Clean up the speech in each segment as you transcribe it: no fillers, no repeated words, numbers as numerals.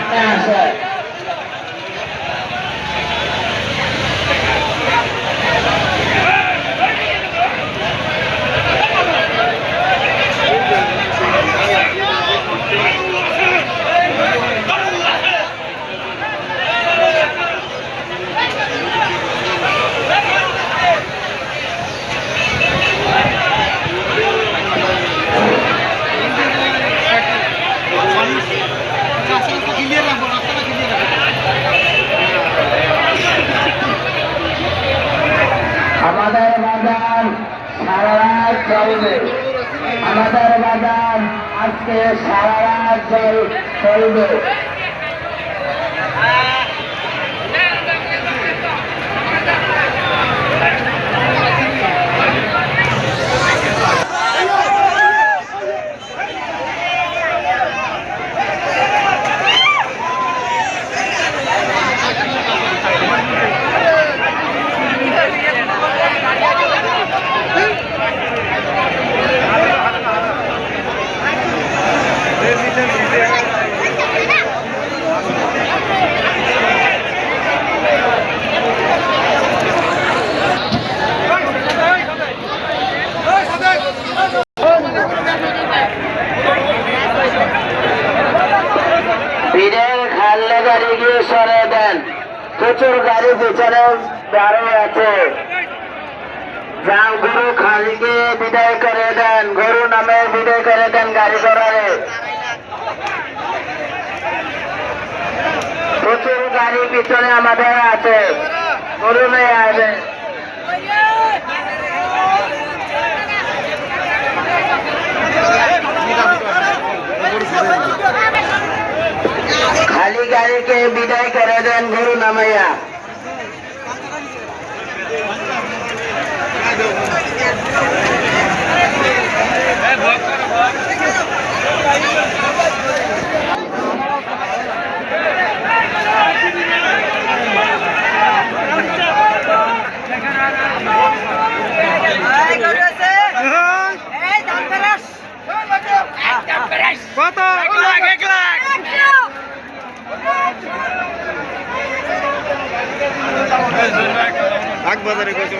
সামনে আসে। আমাদের বাজার সারা রাত চলবে। আমাদের বাজার আজকে সারা রাত চলবে। ভিড়ের খাল্লে গাড়ি গিয়ে সরে দেন। প্রচুর গাড়ি পিছনে দাঁড়িয়ে আছে। গরু খালিকে বিদায় করে দেন, গরু নামে বিদায় করে দেন গাড়ি ধরারে। প্রচুর গাড়ি পিছনে আমাদের আছে, গরু নিয়ে আসবে। খালি গাড়িকে বিদায় করে দেন গরু নামাইয়া। কত? 1 লাখ। বাজারে কইছে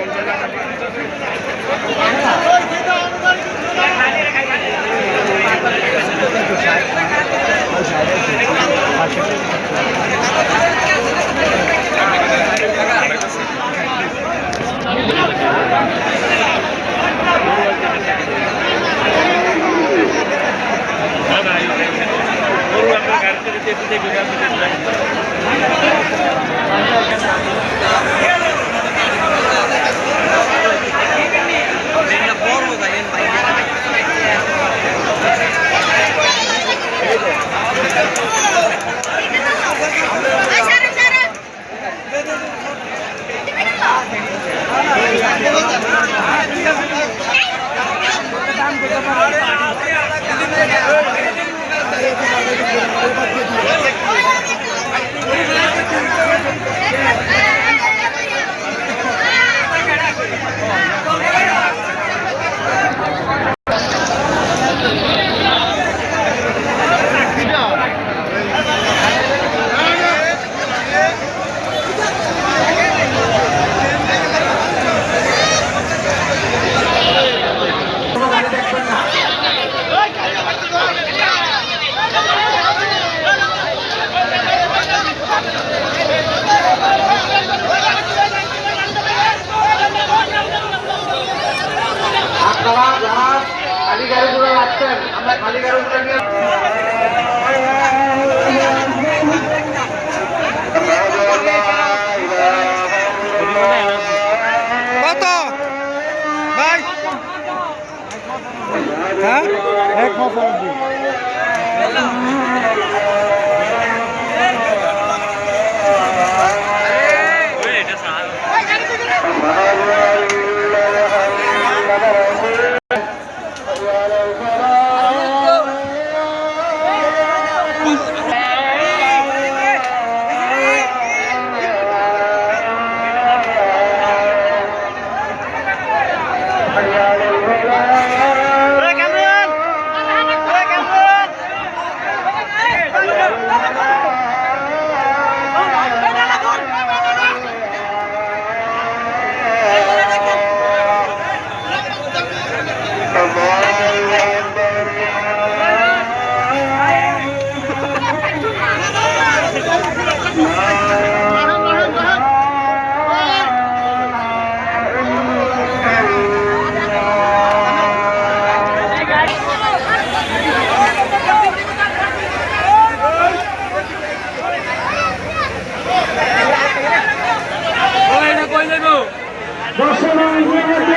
দর্শক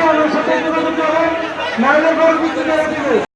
আমার সাথে যোগাযোগ করুন, নাহলে গরু বিক্রি করে দিবে।